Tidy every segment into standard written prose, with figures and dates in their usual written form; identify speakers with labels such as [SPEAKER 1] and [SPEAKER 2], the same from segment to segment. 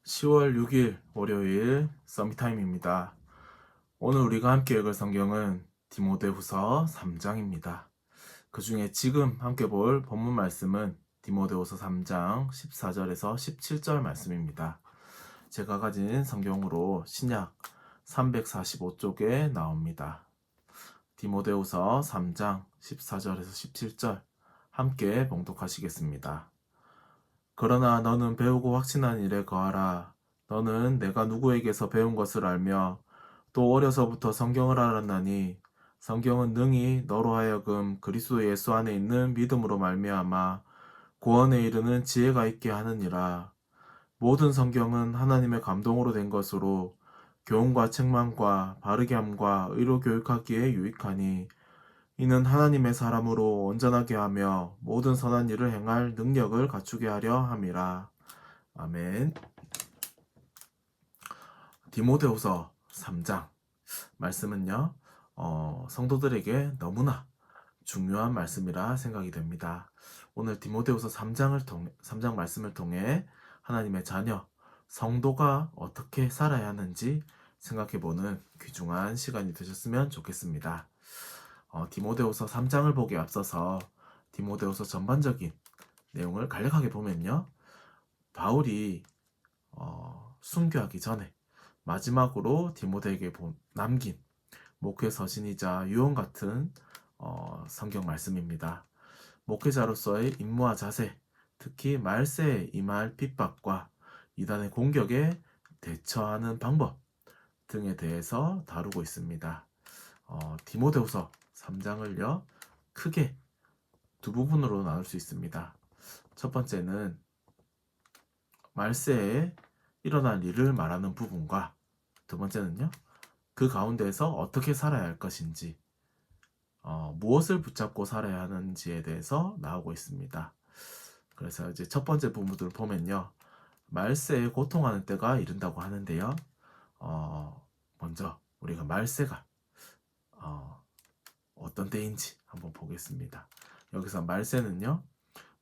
[SPEAKER 1] 10월 6일 월요일 서밋타임입니다. 오늘 우리가 함께 읽을 성경은 디모데후서 3장입니다. 그 중에 지금 함께 볼 본문 말씀은 디모데후서 3장 14절에서 17절 말씀입니다. 제가 가진 성경으로 신약 345쪽에 나옵니다. 디모데후서 3장 14절에서 17절 함께 봉독하시겠습니다. 그러나 너는 배우고 확신한 일에 거하라. 너는 내가 누구에게서 배운 것을 알며 또 어려서부터 성경을 알았나니 성경은 능히 너로 하여금 그리스도 예수 안에 있는 믿음으로 말미암아 구원에 이르는 지혜가 있게 하느니라. 모든 성경은 하나님의 감동으로 된 것으로 교훈과 책망과 바르게 함과 의로 교육하기에 유익하니 이는 하나님의 사람으로 온전하게 하며 모든 선한 일을 행할 능력을 갖추게 하려 함이라. 아멘. 디모데후서 3장 말씀은요, 성도들에게 너무나 중요한 말씀이라 생각이 됩니다. 오늘 디모데후서 3장 말씀을 통해 하나님의 자녀, 성도가 어떻게 살아야 하는지 생각해보는 귀중한 시간이 되셨으면 좋겠습니다. 디모데후서 3장을 보기에 앞서서 디모데후서 전반적인 내용을 간략하게 보면요, 바울이 순교하기 전에 마지막으로 디모데에게 남긴 목회 서신이자 유언 같은 성경 말씀입니다. 목회자로서의 임무와 자세, 특히 말세에 임할 핍박과 이단의 공격에 대처하는 방법 등에 대해서 다루고 있습니다. 디모데후서 3장을요 크게 두 부분으로 나눌 수 있습니다. 첫 번째는 말세에 일어날 일을 말하는 부분과 두 번째는요, 그 가운데에서 어떻게 살아야 할 것인지, 무엇을 붙잡고 살아야 하는지에 대해서 나오고 있습니다. 그래서 이제 첫 번째 부분을 보면요, 말세에 고통하는 때가 이른다고 하는데요, 먼저 우리가 말세가 어떤 때인지 한번 보겠습니다. 여기서 말세는요,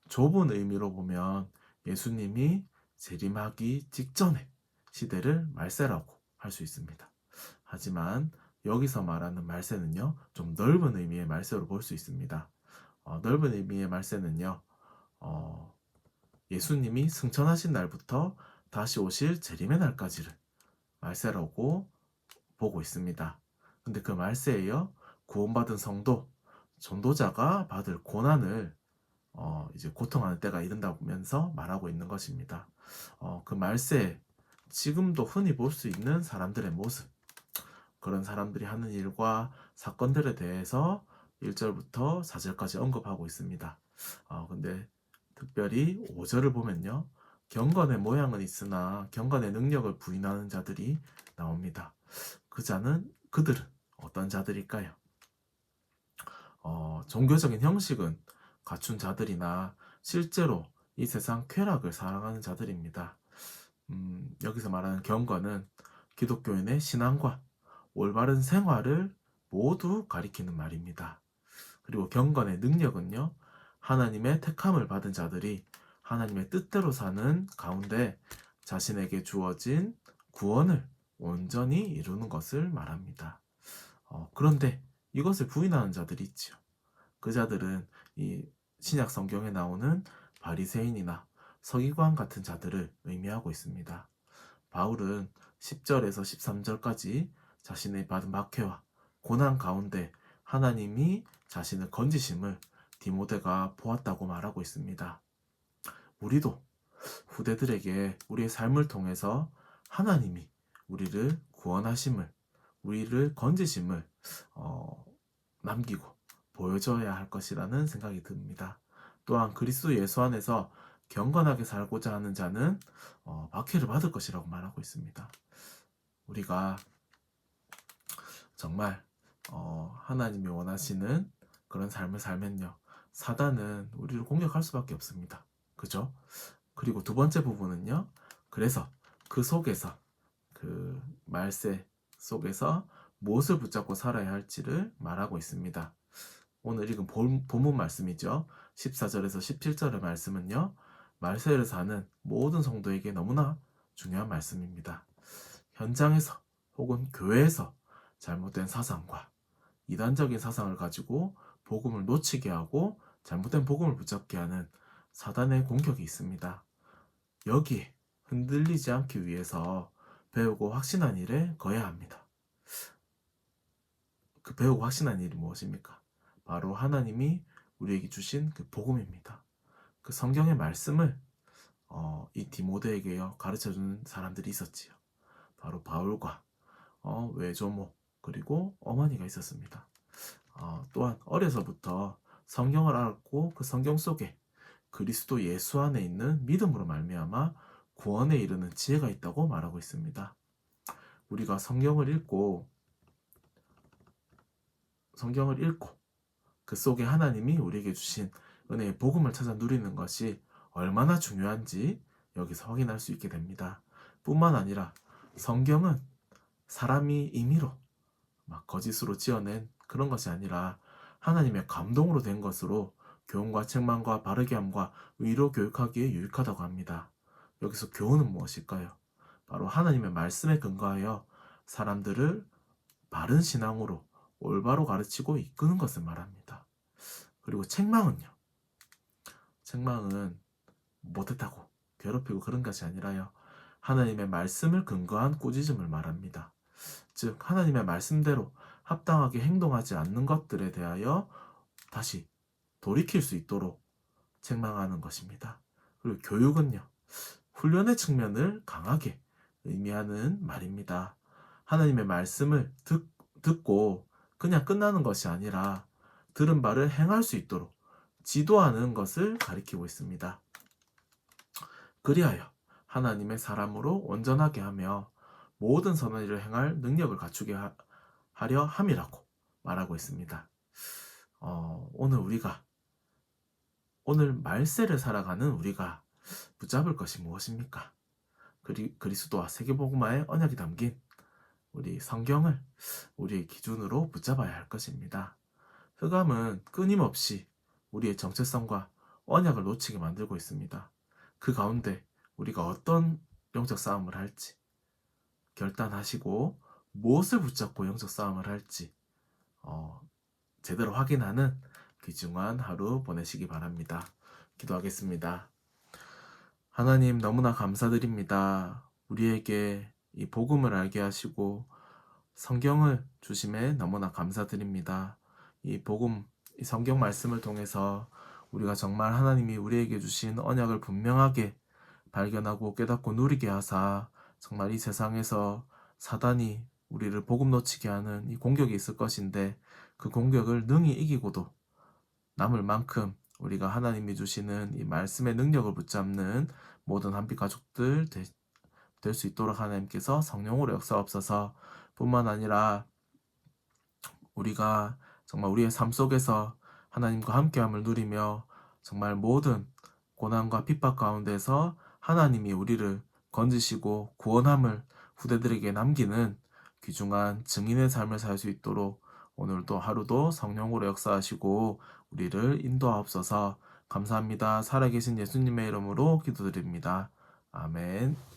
[SPEAKER 1] 좁은 의미로 보면 예수님이 재림하기 직전의 시대를 말세라고 할 수 있습니다. 하지만 여기서 말하는 말세는요, 좀 넓은 의미의 말세로 볼 수 있습니다. 넓은 의미의 말세는요, 예수님이 승천하신 날부터 다시 오실 재림의 날까지를 말세라고 보고 있습니다. 근데 그 말세에요, 구원받은 성도, 전도자가 받을 고난을 이제 고통하는 때가 이른다면서 말하고 있는 것입니다. 그 말세, 지금도 흔히 볼 수 있는 사람들의 모습, 그런 사람들이 하는 일과 사건들에 대해서 1절부터 4절까지 언급하고 있습니다. 근데 특별히 5절을 보면요, 경건의 모양은 있으나 경건의 능력을 부인하는 자들이 나옵니다. 그들은 어떤 자들일까요? 종교적인 형식은 갖춘 자들이나 실제로 이 세상 쾌락을 사랑하는 자들입니다. 여기서 말하는 경건은 기독교인의 신앙과 올바른 생활을 모두 가리키는 말입니다. 그리고 경건의 능력은요, 하나님의 택함을 받은 자들이 하나님의 뜻대로 사는 가운데 자신에게 주어진 구원을 온전히 이루는 것을 말합니다. 그런데 이것을 부인하는 자들이 있죠. 그 자들은 이 신약 성경에 나오는 바리새인이나 서기관 같은 자들을 의미하고 있습니다. 바울은 10절에서 13절까지 자신의 받은 박해와 고난 가운데 하나님이 자신을 건지심을 디모데가 보았다고 말하고 있습니다. 우리도 후대들에게 우리의 삶을 통해서 하나님이 우리를 구원하심을, 우리를 건지심을 남기고 보여줘야 할 것이라는 생각이 듭니다. 또한 그리스도 예수 안에서 경건하게 살고자 하는 자는 박해를 받을 것이라고 말하고 있습니다. 우리가 정말 하나님이 원하시는 그런 삶을 살면요, 사단은 우리를 공격할 수밖에 없습니다. 그죠? 그리고 두 번째 부분은요, 그래서 그 속에서, 그 말세 속에서 무엇을 붙잡고 살아야 할지를 말하고 있습니다. 오늘 읽은 본문 말씀이죠. 14절에서 17절의 말씀은요, 말세를 사는 모든 성도에게 너무나 중요한 말씀입니다. 현장에서 혹은 교회에서 잘못된 사상과 이단적인 사상을 가지고 복음을 놓치게 하고 잘못된 복음을 붙잡게 하는 사단의 공격이 있습니다. 여기에 흔들리지 않기 위해서 배우고 확신한 일에 거해야 합니다. 그 배우고 확신한 일이 무엇입니까? 바로 하나님이 우리에게 주신 그 복음입니다. 그 성경의 말씀을 이 디모데에게요 가르쳐주는 사람들이 있었지요. 바로 바울과 외조모 그리고 어머니가 있었습니다. 또한 어려서부터 성경을 알았고 그 성경 속에 그리스도 예수 안에 있는 믿음으로 말미암아 구원에 이르는 지혜가 있다고 말하고 있습니다. 우리가 성경을 읽고 그 속에 하나님이 우리에게 주신 은혜의 복음을 찾아 누리는 것이 얼마나 중요한지 여기서 확인할 수 있게 됩니다. 뿐만 아니라 성경은 사람이 임의로 막 거짓으로 지어낸 그런 것이 아니라 하나님의 감동으로 된 것으로 교훈과 책망과 바르게 함과 의로 교육하기에 유익하다고 합니다. 여기서 교훈은 무엇일까요? 바로 하나님의 말씀에 근거하여 사람들을 바른 신앙으로 올바로 가르치고 이끄는 것을 말합니다. 그리고 책망은요. 책망은 못했다고 괴롭히고 그런 것이 아니라요. 하나님의 말씀을 근거한 꾸짖음을 말합니다. 즉 하나님의 말씀대로 합당하게 행동하지 않는 것들에 대하여 다시 돌이킬 수 있도록 책망하는 것입니다. 그리고 교육은요. 훈련의 측면을 강하게 의미하는 말입니다. 하나님의 말씀을 듣고 그냥 끝나는 것이 아니라 들은 바를 행할 수 있도록 지도하는 것을 가리키고 있습니다. 그리하여 하나님의 사람으로 온전하게 하며 모든 선한 일을 행할 능력을 갖추게 하려 함이라고 말하고 있습니다. 오늘 말세를 살아가는 우리가 붙잡을 것이 무엇입니까? 그리스도와 세계복음화의 언약이 담긴 우리 성경을 우리의 기준으로 붙잡아야 할 것입니다. 흑암은 끊임없이 우리의 정체성과 언약을 놓치게 만들고 있습니다. 그 가운데 우리가 어떤 영적 싸움을 할지 결단하시고 무엇을 붙잡고 영적 싸움을 할지 제대로 확인하는 귀중한 하루 보내시기 바랍니다. 기도하겠습니다. 하나님 너무나 감사드립니다. 우리에게 이 복음을 알게 하시고 성경을 주심에 너무나 감사드립니다. 이 성경 말씀을 통해서 우리가 정말 하나님이 우리에게 주신 언약을 분명하게 발견하고 깨닫고 누리게 하사 정말 이 세상에서 사단이 우리를 복음 놓치게 하는 이 공격이 있을 것인데 그 공격을 능히 이기고도 남을 만큼 우리가 하나님이 주시는 이 말씀의 능력을 붙잡는 모든 한빛 가족들 될 수 있도록 하나님께서 성령으로 역사하옵소서. 뿐만 아니라 우리가 정말 우리의 삶 속에서 하나님과 함께함을 누리며 정말 모든 고난과 핍박 가운데서 하나님이 우리를 건지시고 구원함을 후대들에게 남기는 귀중한 증인의 삶을 살 수 있도록 오늘도 하루도 성령으로 역사하시고 우리를 인도하옵소서. 감사합니다. 살아계신 예수님의 이름으로 기도드립니다. 아멘.